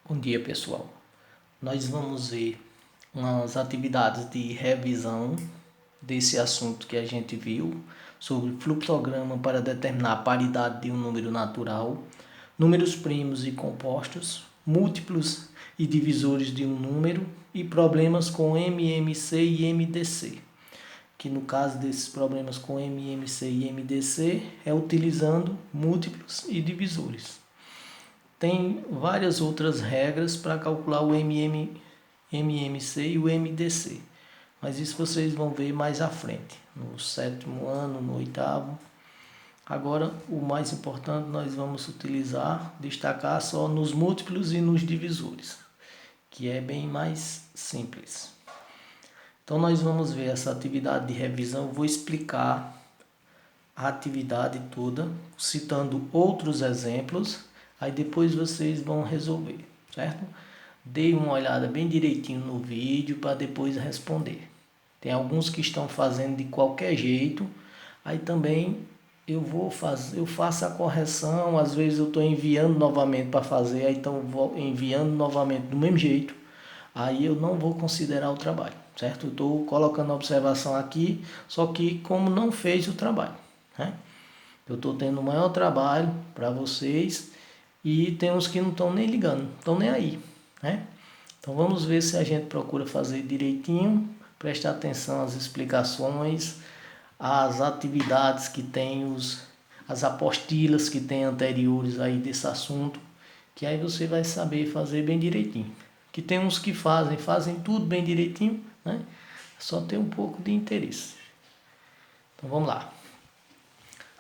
Bom dia, pessoal. Nós vamos ver umas atividades de revisão desse assunto que a gente viu sobre fluxograma para determinar a paridade de um número natural, números primos e compostos, múltiplos e divisores de um número e problemas com MMC e MDC. Que no caso desses problemas com MMC e MDC é utilizando múltiplos e divisores. Tem várias outras regras para calcular o MMC e o MDC, mas isso vocês vão ver mais à frente, no sétimo ano, no oitavo. Agora, o mais importante nós vamos destacar só nos múltiplos e nos divisores, que é bem mais simples. Então, nós vamos ver essa atividade de revisão. Eu vou explicar a atividade toda, citando outros exemplos. Aí depois vocês vão resolver, certo? Dê uma olhada bem direitinho no vídeo para depois responder. Tem alguns que estão fazendo de qualquer jeito. Aí também eu faço a correção. Às vezes eu estou enviando novamente para fazer. Aí então vou enviando novamente do mesmo jeito. Aí eu não vou considerar o trabalho, certo? Eu estou colocando a observação aqui, só que como não fez o trabalho, né? Eu estou tendo o maior trabalho para vocês. E tem uns que não estão nem ligando, estão nem aí, né? Então vamos ver se a gente procura fazer direitinho, prestar atenção às explicações, às atividades que tem, as apostilas que tem anteriores aí desse assunto, que aí você vai saber fazer bem direitinho. Que tem uns que fazem tudo bem direitinho, né? Só tem um pouco de interesse. Então vamos lá.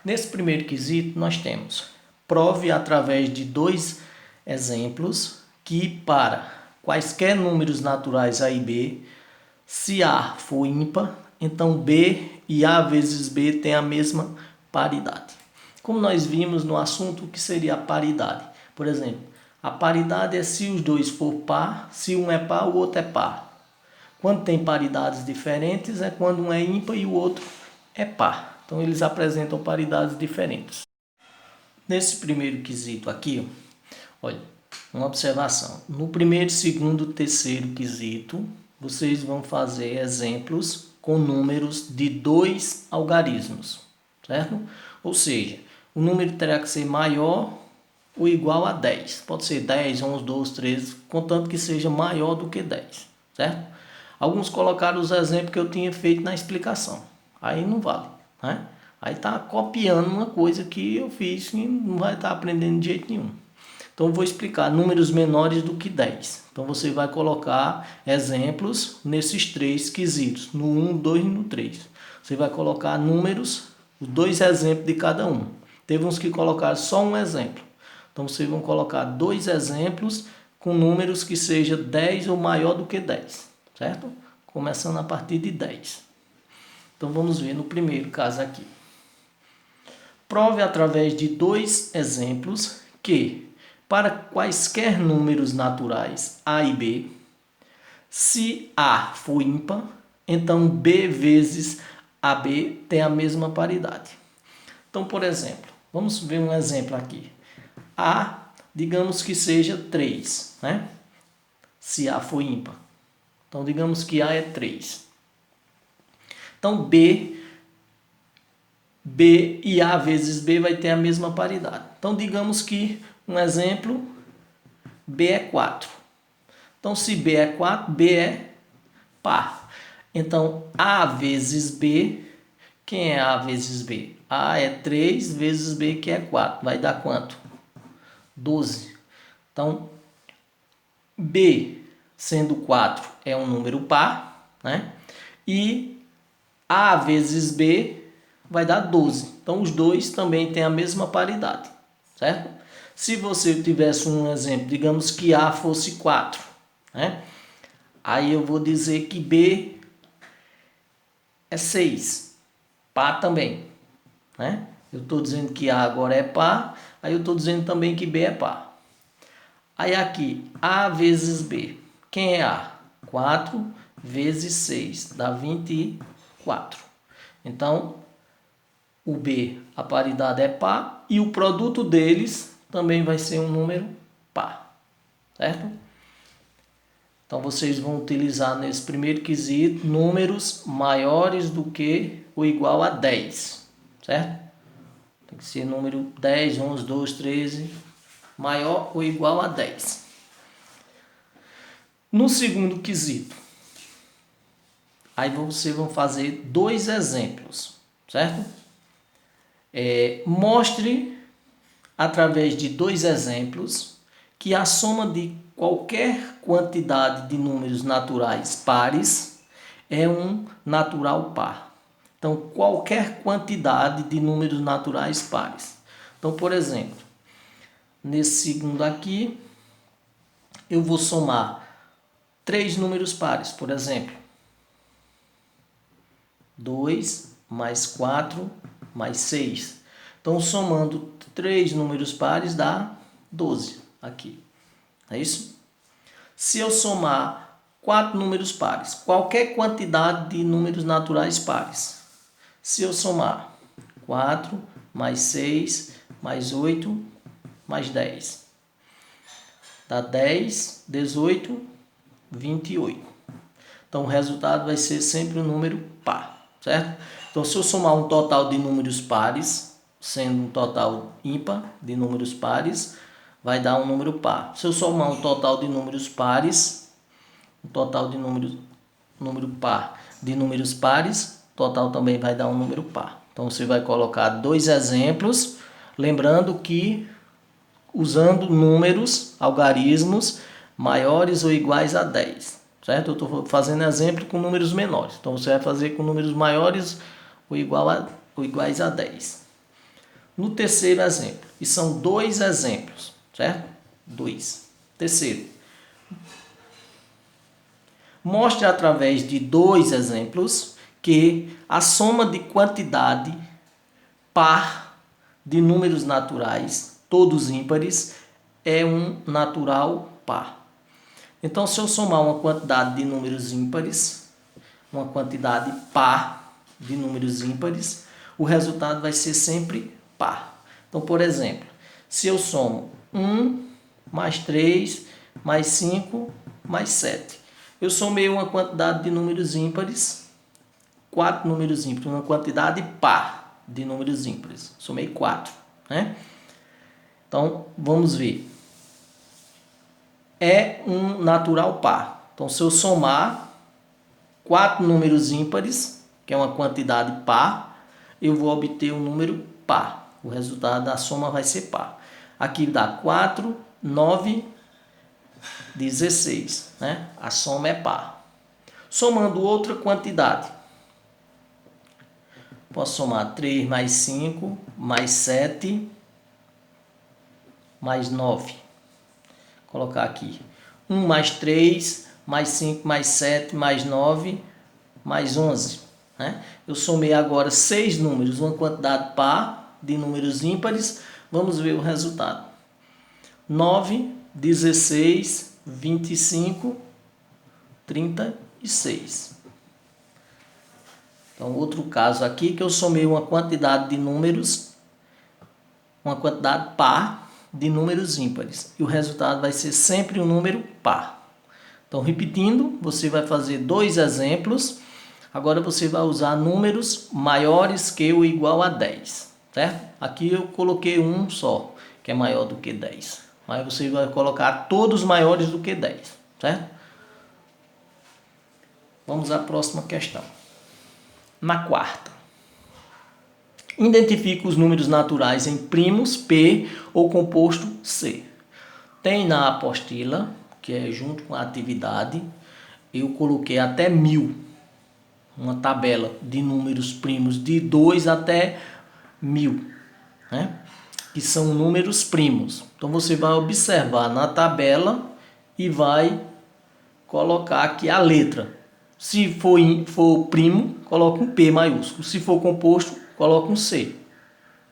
Nesse primeiro quesito nós temos: prove através de dois exemplos que para quaisquer números naturais A e B, se A for ímpar, então B e A vezes B têm a mesma paridade. Como nós vimos no assunto, o que seria a paridade? Por exemplo, a paridade é se os dois for par, se um é par, o outro é par. Quando tem paridades diferentes é quando um é ímpar e o outro é par. Então eles apresentam paridades diferentes. Nesse primeiro quesito aqui, olha, uma observação. No primeiro, segundo, terceiro quesito, vocês vão fazer exemplos com números de 2 algarismos, certo? Ou seja, o número terá que ser maior ou igual a 10. Pode ser 10, 11, 12, 13, contanto que seja maior do que 10, certo? Alguns colocaram os exemplos que eu tinha feito na explicação. Aí não vale, né? Aí está copiando uma coisa que eu fiz e não vai estar aprendendo de jeito nenhum. Então eu vou explicar números menores do que 10. Então você vai colocar exemplos nesses três quesitos, no 1, 2 e no 3. Você vai colocar números, os dois exemplos de cada um. Teve uns que colocaram só um exemplo. Então vocês vão colocar dois exemplos com números que seja 10 ou maior do que 10, certo? Começando a partir de 10. Então vamos ver no primeiro caso aqui. Prove através de dois exemplos que, para quaisquer números naturais A e B, se A for ímpar, então B vezes AB tem a mesma paridade. Então, por exemplo, vamos ver um exemplo aqui. A, digamos que seja 3, né? Se A for ímpar. Então, digamos que A é 3. Então, B e A vezes B vai ter a mesma paridade. Então, digamos que, um exemplo, B é 4. Então, se B é 4, B é par. Então, A vezes B, quem é A vezes B? A é 3 vezes B, que é 4. Vai dar quanto? 12. Então, B, sendo 4, é um número par, né? E A vezes B vai dar 12. Então, os dois também têm a mesma paridade, certo? Se você tivesse um exemplo, digamos que A fosse 4, né? Aí eu vou dizer que B é 6, par também, né? Eu estou dizendo que A agora é par, aí eu estou dizendo também que B é par. Aí aqui, A vezes B. Quem é A? 4 vezes 6, dá 24. Então, o B, a paridade é par, e o produto deles também vai ser um número par, certo? Então, vocês vão utilizar nesse primeiro quesito números maiores do que ou igual a 10, certo? Tem que ser número 10, 11, 12, 13, maior ou igual a 10. No segundo quesito, aí vocês vão fazer dois exemplos, certo? Mostre, através de dois exemplos, que a soma de qualquer quantidade de números naturais pares é um natural par. Então, qualquer quantidade de números naturais pares. Então, por exemplo, nesse segundo aqui, eu vou somar 3 números pares, por exemplo. 2 mais 4 mais 6. Então, somando 3 números pares dá 12 aqui. É isso? Se eu somar 4 números pares, qualquer quantidade de números naturais pares. Se eu somar 4 mais 6 mais 8 mais 10. Dá 10, 18, 28. Então, o resultado vai ser sempre um número par, certo? Então, se eu somar um total de números pares, sendo um total ímpar de números pares, vai dar um número par. Se eu somar um total de números pares, um total de número par de números pares, total também vai dar um número par. Então, você vai colocar dois exemplos, lembrando que usando números, algarismos maiores ou iguais a 10, certo? Eu estou fazendo exemplo com números menores, então você vai fazer com números maiores ou iguais a 10. No terceiro exemplo, e são dois exemplos, certo? Dois. Terceiro, mostre através de dois exemplos que a soma de quantidade par de números naturais, todos ímpares, é um natural par. Então, se eu somar uma quantidade de números ímpares, uma quantidade par de números ímpares, o resultado vai ser sempre par. Então, por exemplo, se eu somo 1 mais 3 mais 5 mais 7, eu somei uma quantidade de números ímpares, 4 números ímpares, uma quantidade par de números ímpares. Somei 4, né? Então, vamos ver. É um natural par. Então, se eu somar 4 números ímpares, que é uma quantidade par, eu vou obter um número par. O resultado da soma vai ser par. Aqui dá 4, 9, 16, né? A soma é par. Somando outra quantidade, posso somar 3 mais 5 mais 7 mais 9. Colocar aqui 1 mais 3 mais 5 mais 7 mais 9 mais 11, né? Eu somei agora 6 números, uma quantidade par de números ímpares. Vamos ver o resultado. 9, 16, 25, 36. Então, outro caso aqui que eu somei uma quantidade de números, uma quantidade par de números ímpares. E o resultado vai ser sempre um número par. Então, repetindo, você vai fazer dois exemplos. Agora você vai usar números maiores que ou igual a 10, certo? Aqui eu coloquei um só, que é maior do que 10. Mas você vai colocar todos maiores do que 10, certo? Vamos à próxima questão. Na quarta, identifique os números naturais em primos P ou composto C. Tem na apostila, que é junto com a atividade, eu coloquei até 1000. Uma tabela de números primos de 2 até 1000, né? Que são números primos. Então você vai observar na tabela e vai colocar aqui a letra. Se for primo, coloca um P maiúsculo. Se for composto, coloca um C.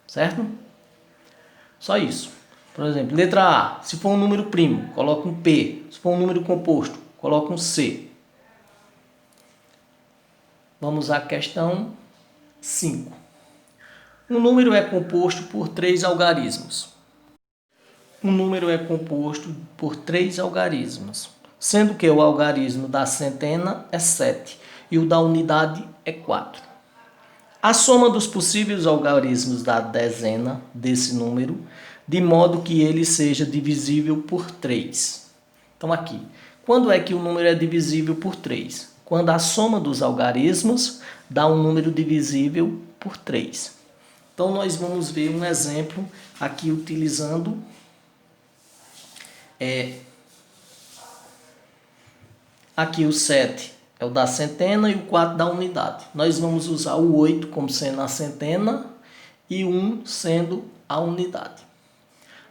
Certo? Só isso. Por exemplo, letra A. Se for um número primo, coloca um P. Se for um número composto, coloca um C. Vamos à questão 5. Um número é composto por 3 algarismos. um número é composto por 3 algarismos, sendo que o algarismo da centena é 7 e o da unidade é 4. A soma dos possíveis algarismos da dezena desse número, de modo que ele seja divisível por 3. Então aqui, quando é que o número é divisível por 3? Quando a soma dos algarismos dá um número divisível por 3. Então nós vamos ver um exemplo aqui utilizando aqui o 7 é o da centena e o 4 da unidade. Nós vamos usar o 8 como sendo a centena e 1 sendo a unidade.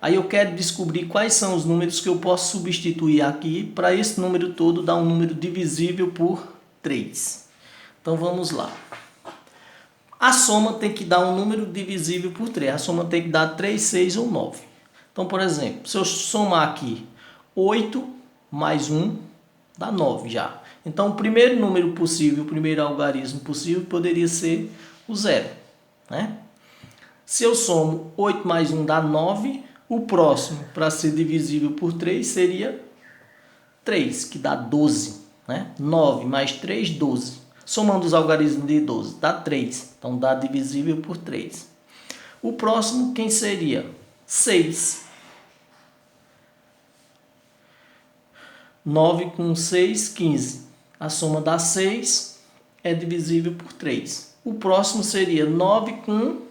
Aí eu quero descobrir quais são os números que eu posso substituir aqui para esse número todo dar um número divisível por 3. Então vamos lá. A soma tem que dar um número divisível por 3. A soma tem que dar 3, 6 ou 9. Então, por exemplo, se eu somar aqui 8 mais 1, dá 9 já. Então, o primeiro número possível, o primeiro algarismo possível poderia ser o 0. Né? Se eu somo 8 mais 1 dá 9, o próximo para ser divisível por 3 seria 3, que dá 12. Né? 9 mais 3, 12. Somando os algarismos de 12, dá 3. Então, dá divisível por 3. O próximo, quem seria? 6. 9 com 6, 15. A soma dá 6, é divisível por 3. O próximo seria 9 com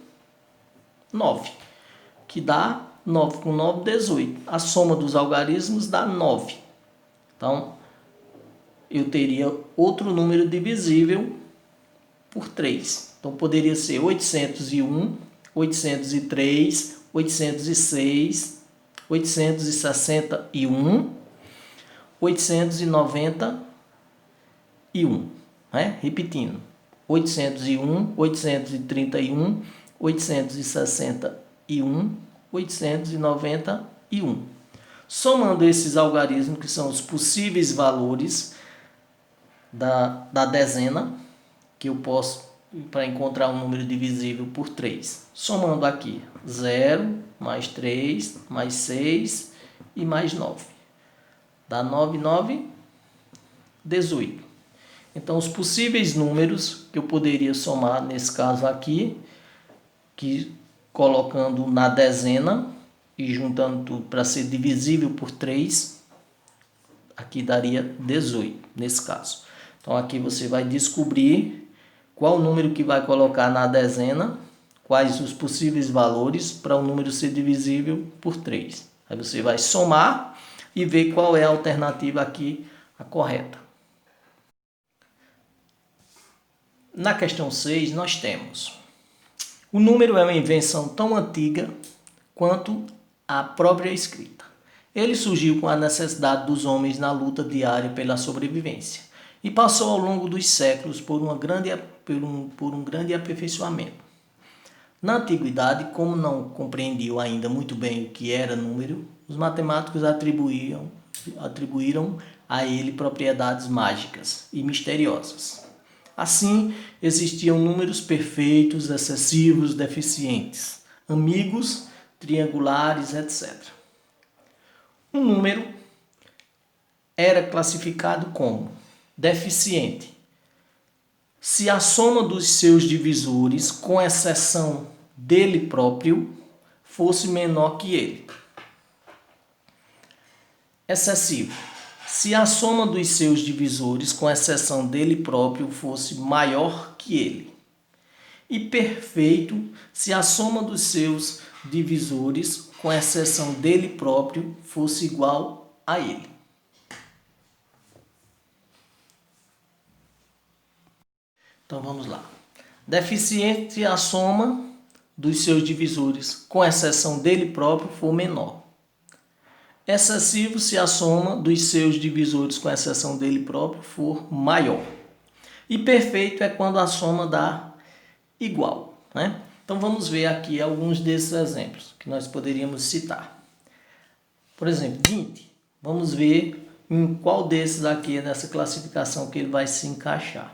9, que dá 9 com 9, 18. A soma dos algarismos dá 9. Então, eu teria outro número divisível por 3. Então, poderia ser 801, 803, 806, 861, 891. Né? Repetindo. 801, 831, 861, 891. Somando esses algarismos, que são os possíveis valores da dezena, que eu posso, para encontrar um número divisível por 3. Somando aqui, 0, mais 3, mais 6 e mais 9. Dá 9, 9, 18. Então, os possíveis números que eu poderia somar, nesse caso aqui, que colocando na dezena e juntando tudo para ser divisível por 3, aqui daria 18, nesse caso. Então, aqui você vai descobrir qual o número que vai colocar na dezena, quais os possíveis valores para o número ser divisível por 3. Aí você vai somar e ver qual é a alternativa aqui, a correta. Na questão 6, nós temos: o número é uma invenção tão antiga quanto a própria escrita. Ele surgiu com a necessidade dos homens na luta diária pela sobrevivência e passou ao longo dos séculos por um grande aperfeiçoamento. Na antiguidade, como não compreendiam ainda muito bem o que era número, os matemáticos atribuíram a ele propriedades mágicas e misteriosas. Assim, existiam números perfeitos, excessivos, deficientes, amigos, triangulares, etc. Um número era classificado como deficiente se a soma dos seus divisores, com exceção dele próprio, fosse menor que ele. Excessivo se a soma dos seus divisores, com exceção dele próprio, fosse maior que ele. E perfeito se a soma dos seus divisores, com exceção dele próprio, fosse igual a ele. Então vamos lá. Deficiente se a soma dos seus divisores, com exceção dele próprio, for menor. Excessivo se a soma dos seus divisores, com exceção dele próprio, for maior. E perfeito é quando a soma dá igual. Né? Então vamos ver aqui alguns desses exemplos que nós poderíamos citar. Por exemplo, 20. Vamos ver em qual desses aqui, nessa classificação, que ele vai se encaixar.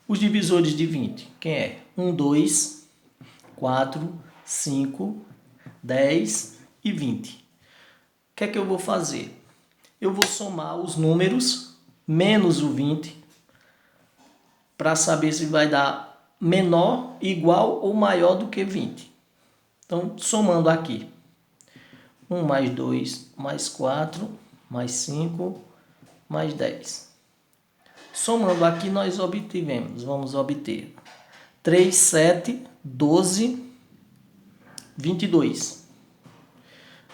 Os divisores de 20, quem é? 1, 2, 4, 5, 10 e 20. que é que eu vou fazer? Eu vou somar os números menos o 20 para saber se vai dar menor, igual ou maior do que 20. Então, somando aqui. 1 mais 2 mais 4 mais 5 mais 10. Somando aqui, nós vamos obter 3, 7, 12, 22.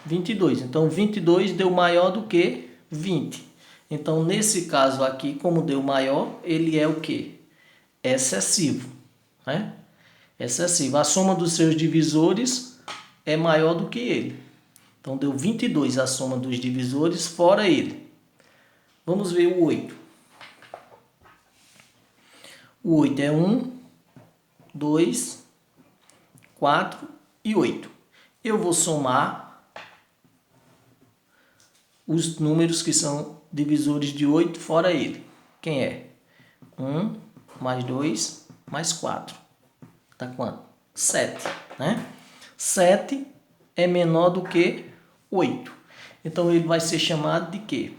22. Então, 22 deu maior do que 20. Então, nesse caso aqui, como deu maior, ele é o quê? Excessivo, né? Excessivo. A soma dos seus divisores é maior do que ele. Então, deu 22 a soma dos divisores, fora ele. Vamos ver o 8. O 8 é 1, 2, 4 e 8. Eu vou somar os números que são divisores de 8 fora ele. Quem é? 1 mais 2 mais 4. Dá quanto? 7, né? 7 é menor do que 8. Então, ele vai ser chamado de quê?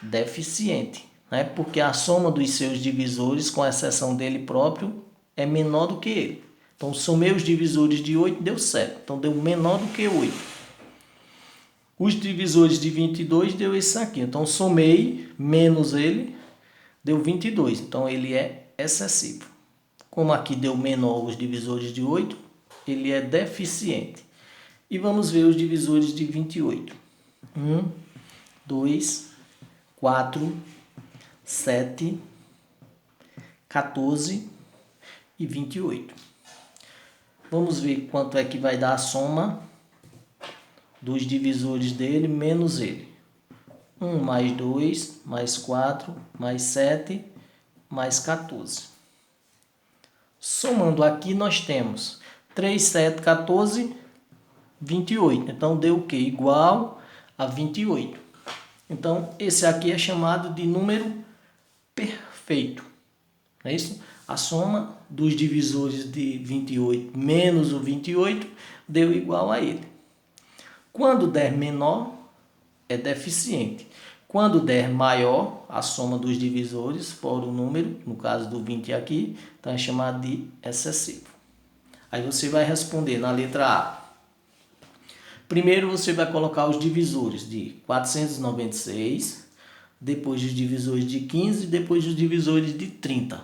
Deficiente, né? Porque a soma dos seus divisores, com exceção dele próprio, é menor do que ele. Então, somei os divisores de 8, deu 7. Então, deu menor do que 8. Os divisores de 22 deu esse aqui. Então, somei menos ele, deu 22. Então, ele é excessivo. Como aqui deu menor os divisores de 8, ele é deficiente. E vamos ver os divisores de 28. 1, 2, 4, 7, 14 e 28. Vamos ver quanto é que vai dar a soma dos divisores dele menos ele. 1 mais 2, mais 4, mais 7, mais 14. Somando aqui, nós temos 3, 7, 14, 28. Então, deu o quê? Igual a 28. Então, esse aqui é chamado de número perfeito. Não é isso? A soma dos divisores de 28 menos o 28 deu igual a ele. Quando der menor, é deficiente. Quando der maior, a soma dos divisores, fora o número, no caso do 20 aqui, então é chamado de excessivo. Aí você vai responder na letra A. Primeiro você vai colocar os divisores de 496, depois os divisores de 15, depois os divisores de 30.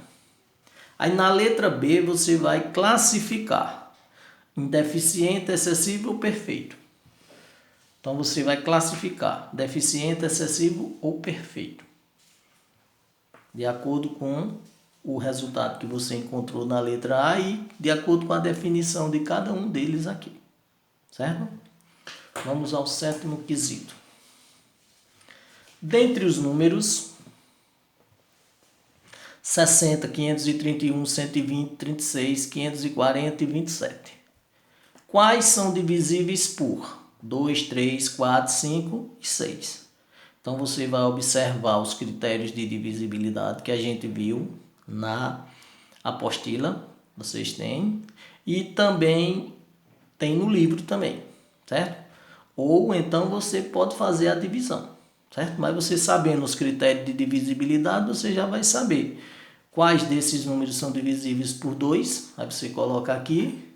Aí na letra B você vai classificar em deficiente, excessivo ou perfeito. Então você vai classificar deficiente, excessivo ou perfeito, de acordo com o resultado que você encontrou na letra A e de acordo com a definição de cada um deles aqui, certo? Vamos ao sétimo quesito. Dentre os números 60, 531, 120, 36, 540 e 27, quais são divisíveis por 2, 3, 4, 5 e 6? Então, você vai observar os critérios de divisibilidade que a gente viu na apostila, vocês têm, e também tem no livro também, certo? Ou então você pode fazer a divisão, certo? Mas você sabendo os critérios de divisibilidade, você já vai saber quais desses números são divisíveis por 2. Aí você coloca aqui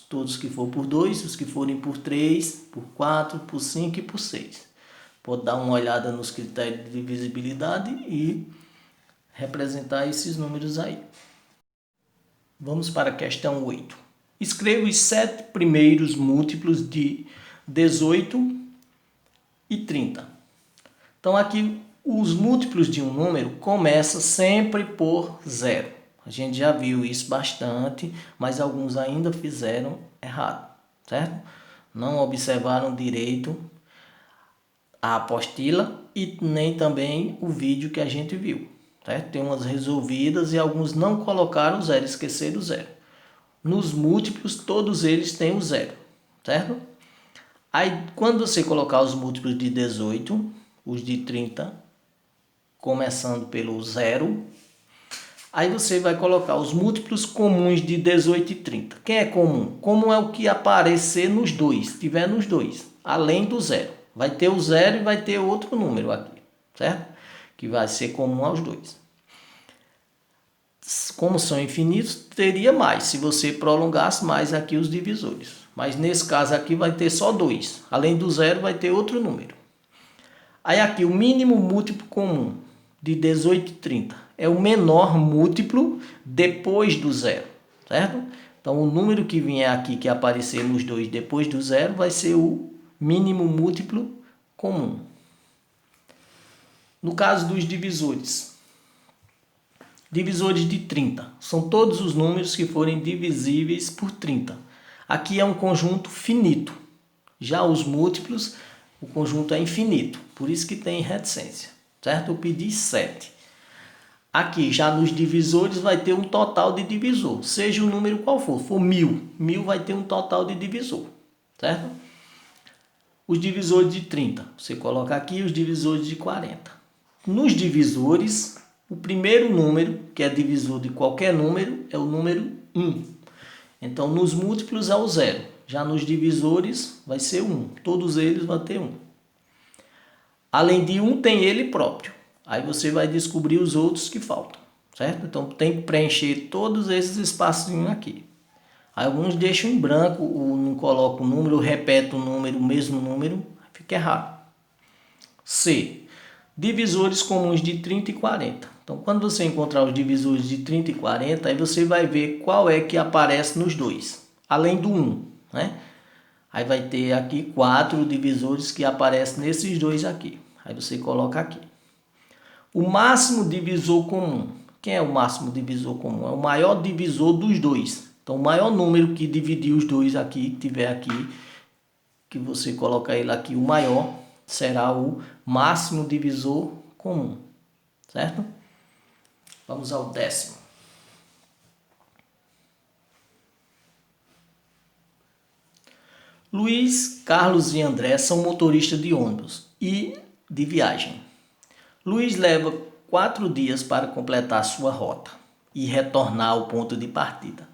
todos que for por 2, os que forem por 3, por 4, por 5 e por 6. Pode dar uma olhada nos critérios de divisibilidade e representar esses números aí. Vamos para a questão 8. Escreva os 7 primeiros múltiplos de 18 e 30. Então aqui os múltiplos de um número começam sempre por 0. A gente já viu isso bastante, mas alguns ainda fizeram errado, certo? Não observaram direito a apostila e nem também o vídeo que a gente viu, certo? Tem umas resolvidas e alguns não colocaram o 0, esqueceram o 0. Nos múltiplos, todos eles têm o 0, certo? Aí, quando você colocar os múltiplos de 18, os de 30, começando pelo 0, aí você vai colocar os múltiplos comuns de 18 e 30. Quem é comum? Comum é o que aparecer nos dois, tiver nos dois, além do 0. Vai ter o 0 e vai ter outro número aqui, certo? Que vai ser comum aos dois. Como são infinitos, teria mais, se você prolongasse mais aqui os divisores. Mas nesse caso aqui vai ter só 2. Além do 0 vai ter outro número. Aí aqui o mínimo múltiplo comum de 18 e 30 é o menor múltiplo depois do 0, certo? Então o número que vier aqui, que aparecer nos dois depois do 0, vai ser o mínimo múltiplo comum. No caso dos divisores, divisores de 30 são todos os números que forem divisíveis por 30. Aqui é um conjunto finito. Já os múltiplos, o conjunto é infinito, por isso que tem reticência, certo? Eu pedi 7. Aqui, já nos divisores, vai ter um total de divisor, seja o número qual for. For 1000, 1000 vai ter um total de divisor, certo? Os divisores de 30, você coloca aqui os divisores de 40. Nos divisores, o primeiro número, que é divisor de qualquer número, é o número 1. Então, nos múltiplos é o 0. Já nos divisores vai ser 1. Todos eles vão ter 1. Além de 1, tem ele próprio. Aí você vai descobrir os outros que faltam, certo? Então, tem que preencher todos esses espacinhos aqui. Alguns deixam em branco, ou não colocam o número, repete o número, o mesmo número, fica errado. C. Divisores comuns de 30 e 40. Então, quando você encontrar os divisores de 30 e 40, aí você vai ver qual é que aparece nos dois, além do 1, né? Aí vai ter aqui 4 divisores que aparecem nesses dois aqui. Aí você coloca aqui. O máximo divisor comum. Quem é o máximo divisor comum? É o maior divisor dos dois. Então, o maior número que dividir os dois aqui, que tiver aqui, que você colocar ele aqui, o maior, será o máximo divisor comum, certo? Vamos ao 10º. Luiz, Carlos e André são motoristas de ônibus e de viagem. Luiz leva 4 dias para completar sua rota e retornar ao ponto de partida.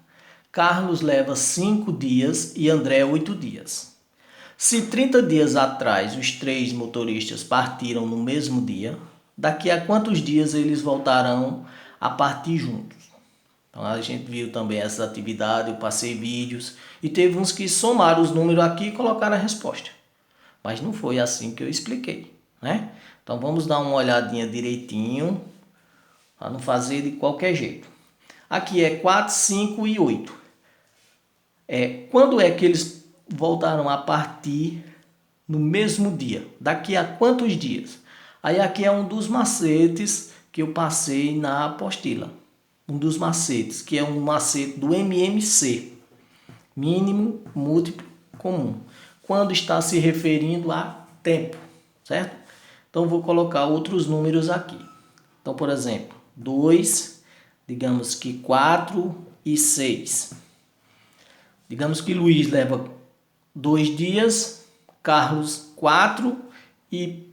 Carlos leva 5 dias e André 8 dias. Se 30 dias atrás os 3 motoristas partiram no mesmo dia, daqui a quantos dias eles voltarão a partir juntos? Então a gente viu também essa atividade, eu passei vídeos e teve uns que somaram os números aqui e colocaram a resposta. Mas não foi assim que eu expliquei, né? Então vamos dar uma olhadinha direitinho, para não fazer de qualquer jeito. Aqui é 4, 5 e 8. Quando é que eles voltaram a partir no mesmo dia? Daqui a quantos dias? Aí aqui é um dos macetes que eu passei na apostila. Um dos macetes, que é um macete do MMC. Mínimo múltiplo comum. Quando está se referindo a tempo, certo? Então vou colocar outros números aqui. Então, por exemplo, 2, digamos que 4 e 6. Digamos que Luiz leva 2 dias, Carlos 4 e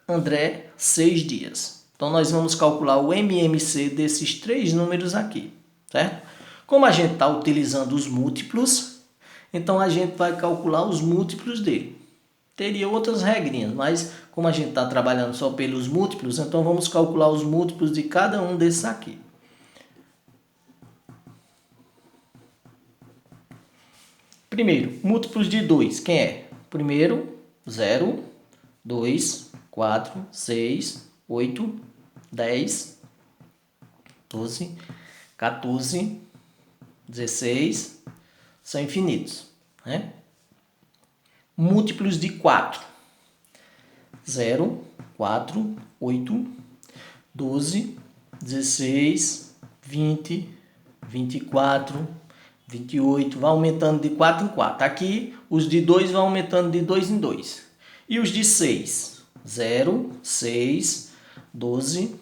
André 6 dias. Então nós vamos calcular o MMC desses 3 números aqui, certo? Como a gente está utilizando os múltiplos, então a gente vai calcular os múltiplos dele. Teria outras regrinhas, mas como a gente está trabalhando só pelos múltiplos, então vamos calcular os múltiplos de cada um desses aqui. Primeiro, múltiplos de 2, quem é? Primeiro, 0, 2, 4, 6, 8, 10, 12, 14, 16, são infinitos, né? Múltiplos de 4, 0, 4, 8, 12, 16, 20, 24, 28, vai aumentando de 4 em 4. Aqui, os de 2 vão aumentando de 2 em 2. E os de 6, 0, 6, 12,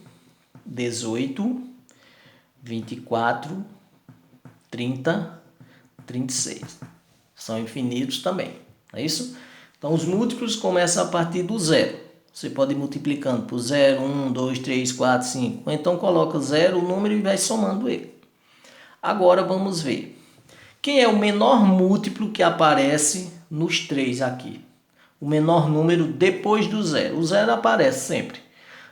18, 24, 30, 36. São infinitos também, não é isso? Então, os múltiplos começam a partir do 0. Você pode ir multiplicando por 0, 1, 2, 3, 4, 5. Ou então, coloca 0, o número, e vai somando ele. Agora, vamos ver. Quem é o menor múltiplo que aparece nos 3 aqui? o menor número depois do zero. O zero aparece sempre.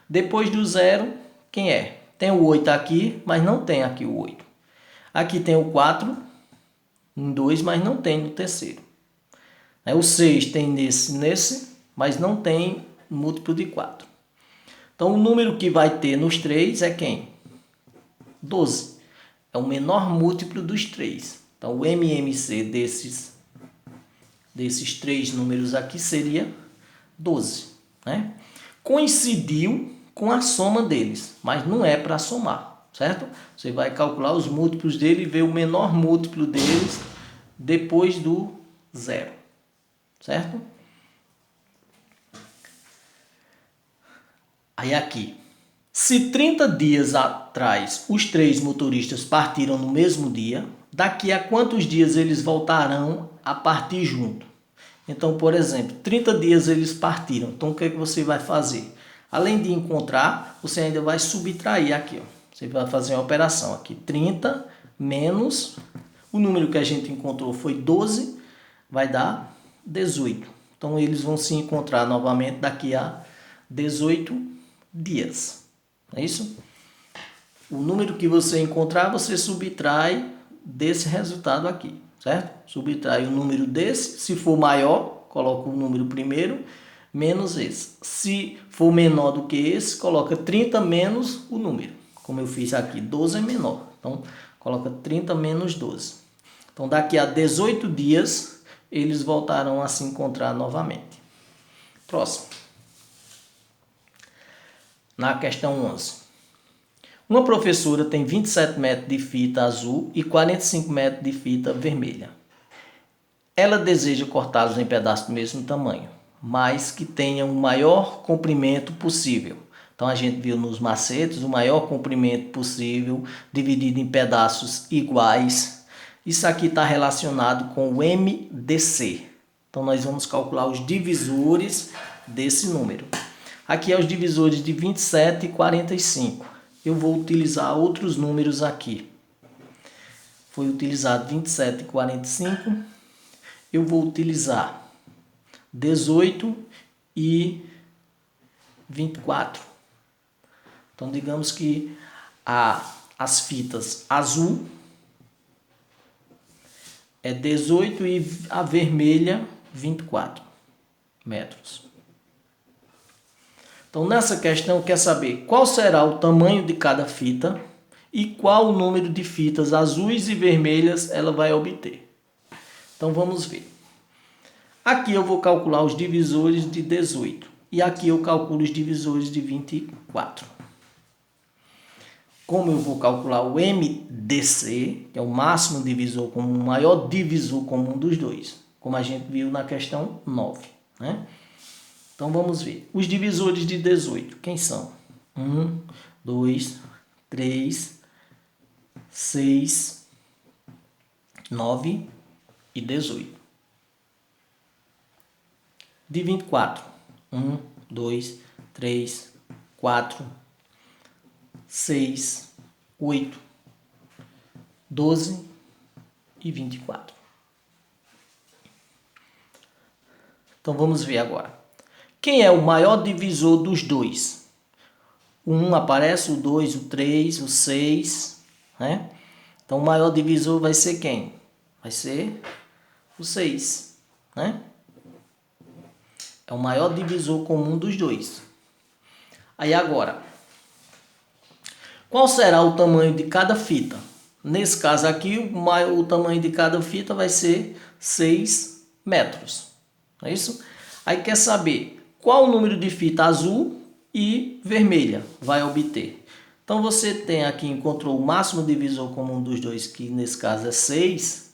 Depois do zero, quem é? Tem o 8 aqui, mas não tem aqui o 8. Aqui tem o 4 em 2, mas não tem no terceiro. O 6 tem nesse, mas não tem múltiplo de 4. Então, o número que vai ter nos 3 é quem? 12. É o menor múltiplo dos 3. Então, o MMC desses 3 números aqui seria 12. Né? Coincidiu com a soma deles, mas não é para somar, certo? Você vai calcular os múltiplos dele e ver o menor múltiplo deles depois do zero, certo? Aí aqui, se 30 dias atrás os 3 motoristas partiram no mesmo dia, daqui a quantos dias eles voltarão a partir junto? Então, por exemplo, 30 dias eles partiram. Então, o que é que você vai fazer? Além de encontrar, você ainda vai subtrair aqui. Ó. Você vai fazer uma operação aqui. 30 menos o número que a gente encontrou foi 12, vai dar 18. Então, eles vão se encontrar novamente daqui a 18 dias. É isso? O número que você encontrar, você subtrai desse resultado aqui, certo? Subtrai o número desse, se for maior, coloca o número primeiro, menos esse. Se for menor do que esse, coloca 30 menos o número. Como eu fiz aqui, 12 é menor. Então, coloca 30 menos 12. Então, daqui a 18 dias, eles voltarão a se encontrar novamente. Próximo. Na questão 11. Uma professora tem 27 metros de fita azul e 45 metros de fita vermelha. Ela deseja cortá-los em pedaços do mesmo tamanho, mas que tenham o maior comprimento possível. Então a gente viu nos macetes o maior comprimento possível, dividido em pedaços iguais. Isso aqui está relacionado com o MDC. Então nós vamos calcular os divisores desse número. Aqui é os divisores de 27 e 45. Eu vou utilizar outros números aqui. Foi utilizado 27 e 45. Eu vou utilizar 18 e 24. Então, digamos que as fitas azul é 18 e a vermelha 24 metros. Então, nessa questão, quer saber qual será o tamanho de cada fita e qual o número de fitas azuis e vermelhas ela vai obter. Então, vamos ver. Aqui eu vou calcular os divisores de 18 e aqui eu calculo os divisores de 24. Como eu vou calcular o MDC, que é o máximo divisor comum, o maior divisor comum dos dois, como a gente viu na questão 9, né? Então, vamos ver. Os divisores de 18, quem são? 1, 2, 3, 6, 9 e 18. De 24, 1, 2, 3, 4, 6, 8, 12 e 24. Então, vamos ver agora. Quem é o maior divisor dos dois? O 1 aparece, o 2, o 3, o 6, né? Então, o maior divisor vai ser quem? Vai ser o 6, né? É o maior divisor comum dos dois. Aí agora, qual será o tamanho de cada fita? Nesse caso aqui, o tamanho de cada fita vai ser 6 metros. Não é isso? Aí quer saber qual o número de fita azul e vermelha vai obter. Então você tem aqui, encontrou o máximo divisor comum dos dois, que nesse caso é 6.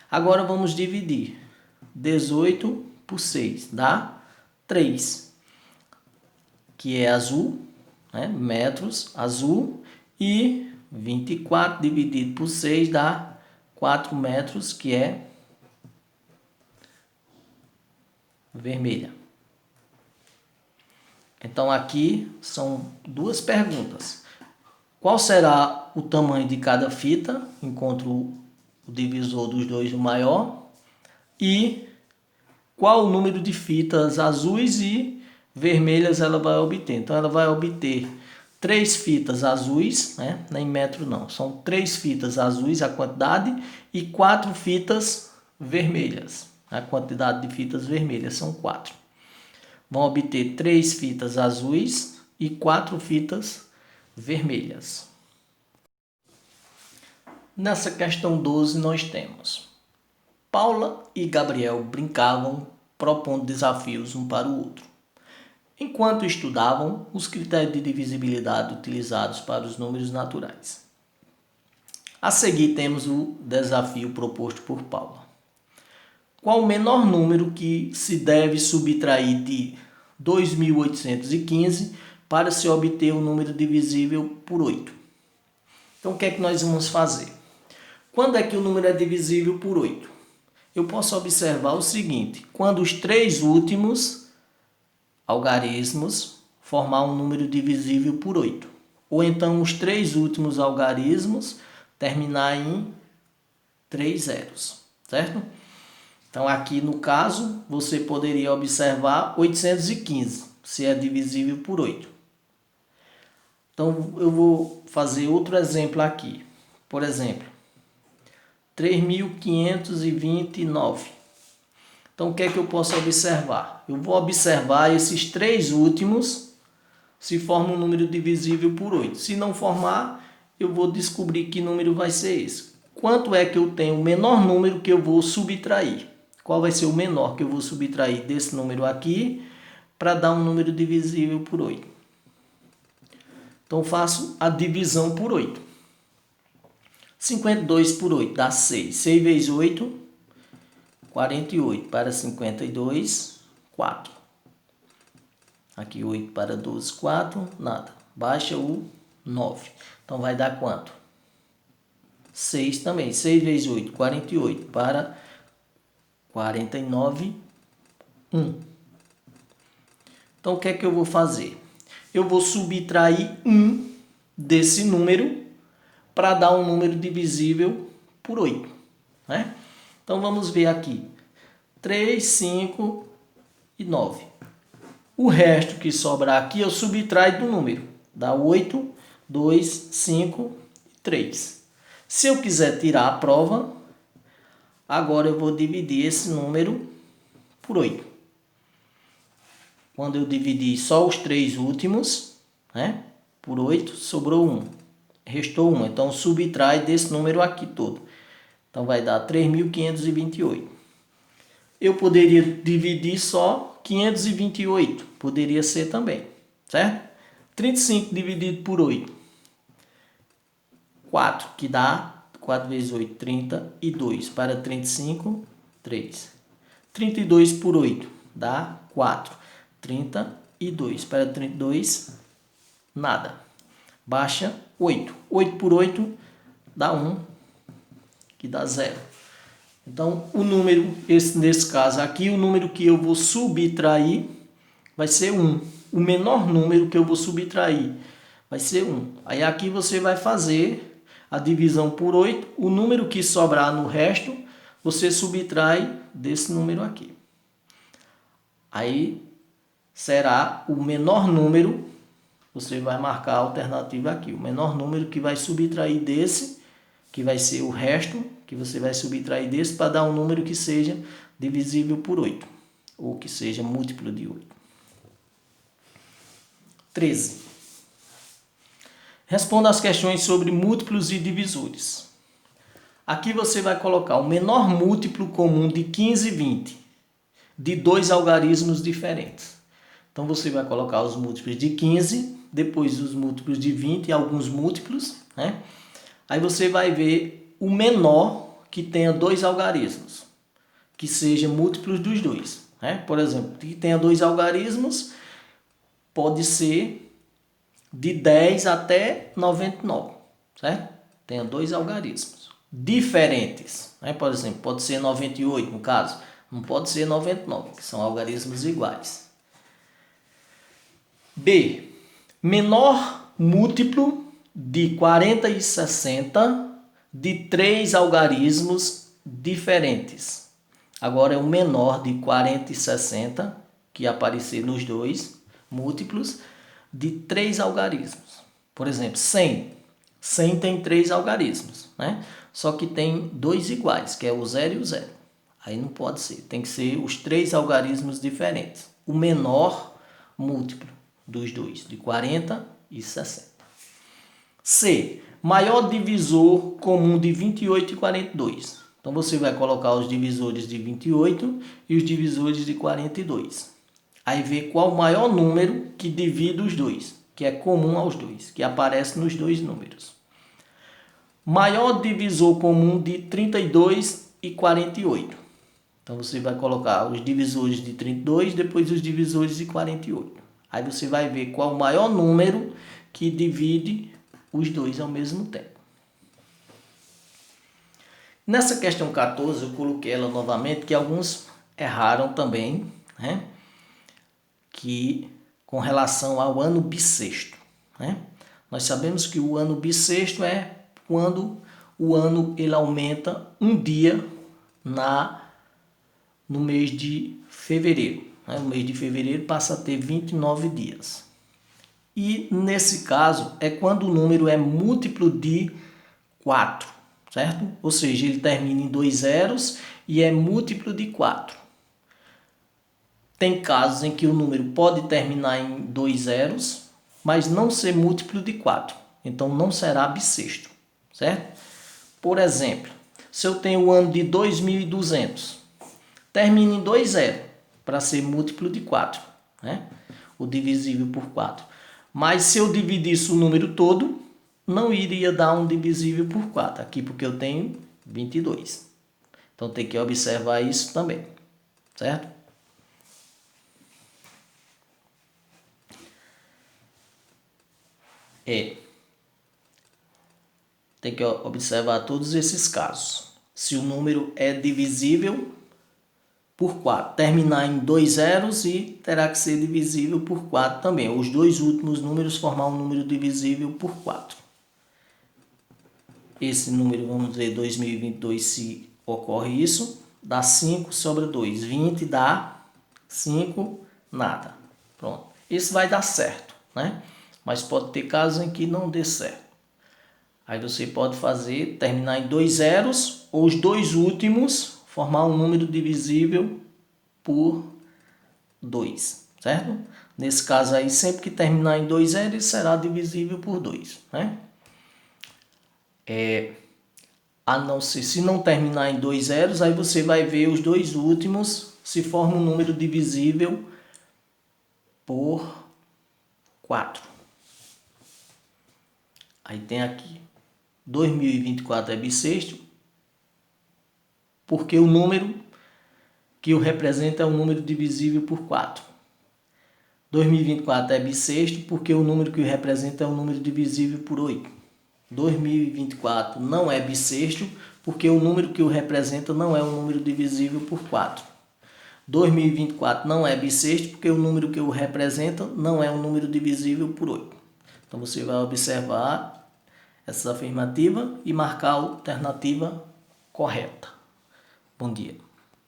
Agora vamos dividir 18 por 6, dá 3, que é azul, né? Metros azul, e 24 dividido por 6 dá 4 metros, que é vermelha. Então aqui são duas perguntas. Qual será o tamanho de cada fita? Encontro o divisor dos dois o maior. E qual o número de fitas azuis e vermelhas ela vai obter. Então, ela vai obter 3 fitas azuis, né? Nem metro não, são 3 fitas azuis a quantidade e 4 fitas vermelhas. A quantidade de fitas vermelhas são 4. Vão obter 3 fitas azuis e 4 fitas vermelhas. Nessa questão 12 nós temos: Paula e Gabriel brincavam propondo desafios um para o outro. Enquanto estudavam os critérios de divisibilidade utilizados para os números naturais. A seguir temos o desafio proposto por Paula. Qual o menor número que se deve subtrair de 2.815 para se obter o número divisível por 8? Então, o que é que nós vamos fazer? Quando é que o número é divisível por 8? Eu posso observar o seguinte: quando os 3 últimos algarismos formar um número divisível por 8. Ou então os 3 últimos algarismos terminar em 3 zeros, certo? Então, aqui no caso, você poderia observar 815, se é divisível por 8. Então, eu vou fazer outro exemplo aqui. Por exemplo, 3.529. Então, o que é que eu posso observar? Eu vou observar esses 3 últimos, se forma um número divisível por 8. Se não formar, eu vou descobrir que número vai ser esse. Quanto é que eu tenho o menor número que eu vou subtrair? Qual vai ser o menor que eu vou subtrair desse número aqui para dar um número divisível por 8? Então, faço a divisão por 8. 52 por 8 dá 6. 6 vezes 8, 48. Para 52, 4. Aqui 8 para 12, 4. Nada. Baixa o 9. Então, vai dar quanto? 6 também. 6 vezes 8, 48. Para 49, 1. Então, o que é que eu vou fazer? Eu vou subtrair 1 desse número para dar um número divisível por 8. Né? Então, vamos ver aqui. 3, 5 e 9. O resto que sobrar aqui, eu subtraio do número. Dá 8, 2, 5 e 3. Se eu quiser tirar a prova, agora eu vou dividir esse número por 8. Quando eu dividir só os 3 últimos, né, por 8, sobrou 1. Restou 1. Então, subtrai desse número aqui todo. Então, vai dar 3.528. Eu poderia dividir só 528. Poderia ser também, certo? 35 dividido por 8. 4, que dá 4 vezes 8, 32. Para 35, 3. 32 por 8 dá 4. 32. Para 32, nada. Baixa 8. 8 por 8 dá 1, que dá 0. Então, o número, nesse caso aqui, o número que eu vou subtrair vai ser 1. O menor número que eu vou subtrair vai ser 1. Aí aqui você vai fazer a divisão por 8. O número que sobrar no resto, você subtrai desse número aqui. Aí será o menor número, você vai marcar a alternativa aqui. O menor número que vai subtrair desse, que vai ser o resto, que você vai subtrair desse para dar um número que seja divisível por 8. Ou que seja múltiplo de 8. 13. Responda as questões sobre múltiplos e divisores. Aqui você vai colocar o menor múltiplo comum de 15 e 20 de 2 algarismos diferentes. Então, você vai colocar os múltiplos de 15, depois os múltiplos de 20 e alguns múltiplos, né? Aí você vai ver o menor que tenha 2 algarismos, que seja múltiplos dos dois, né? Por exemplo, que tenha 2 algarismos, pode ser de 10 até 99, certo? Tenha 2 algarismos diferentes, né? Por exemplo, pode ser 98 no caso, não pode ser 99, que são algarismos iguais. B. Menor múltiplo de 40 e 60 de 3 algarismos diferentes. Agora é o menor de 40 e 60, que aparecer nos dois múltiplos, de 3 algarismos. Por exemplo, 100. 100 tem 3 algarismos, né? Só que tem 2 iguais, que é o 0 e o 0. Aí não pode ser, tem que ser os 3 algarismos diferentes. O menor múltiplo dos dois, de 40 e 60. C. Maior divisor comum de 28 e 42. Então você vai colocar os divisores de 28 e os divisores de 42. Aí vê qual o maior número que divide os dois, que é comum aos dois, que aparece nos dois números. Maior divisor comum de 32 e 48. Então você vai colocar os divisores de 32, depois os divisores de 48. Aí você vai ver qual o maior número que divide os dois ao mesmo tempo. Nessa questão 14, eu coloquei ela novamente, que alguns erraram também, né? Que com relação ao ano bissexto, né? Nós sabemos que o ano bissexto é quando o ano ele aumenta um dia no mês de fevereiro. Né? O mês de fevereiro passa a ter 29 dias. E nesse caso é quando o número é múltiplo de 4, certo? Ou seja, ele termina em 2 zeros e é múltiplo de 4. Tem casos em que o número pode terminar em 2 zeros, mas não ser múltiplo de 4. Então não será bissexto, certo? Por exemplo, se eu tenho o ano de 2200, termina em 2 zeros para ser múltiplo de 4, né? O divisível por 4. Mas se eu dividisse o número todo, não iria dar um divisível por 4 aqui, porque eu tenho 22. Então tem que observar isso também, certo? Tem que observar todos esses casos. Se o número é divisível por 4, terminar em 2 zeros e terá que ser divisível por 4 também. Os dois últimos números formar um número divisível por 4. Esse número, vamos ver, 2022, se ocorre isso, dá 5 sobre 2. 20 dá 5, nada. Pronto. Esse vai dar certo, né? Mas pode ter casos em que não dê certo. Aí você pode fazer, terminar em 2 zeros, ou os dois últimos formar um número divisível por 2, certo? Nesse caso aí, sempre que terminar em 2 zeros, será divisível por 2, né? A não ser, se não terminar em 2 zeros, aí você vai ver os dois últimos se forma um número divisível por 4. Aí tem aqui, 2024 é bissexto, porque o número que o representa é um número divisível por 4. 2024 é bissexto, porque o número que o representa é um número divisível por 8. 2024 não é bissexto, porque o número que o representa não é um número divisível por 4. 2024 não é bissexto, porque o número que o representa não é um número divisível por 8. Então você vai observar essa afirmativa e marcar a alternativa correta. Bom dia.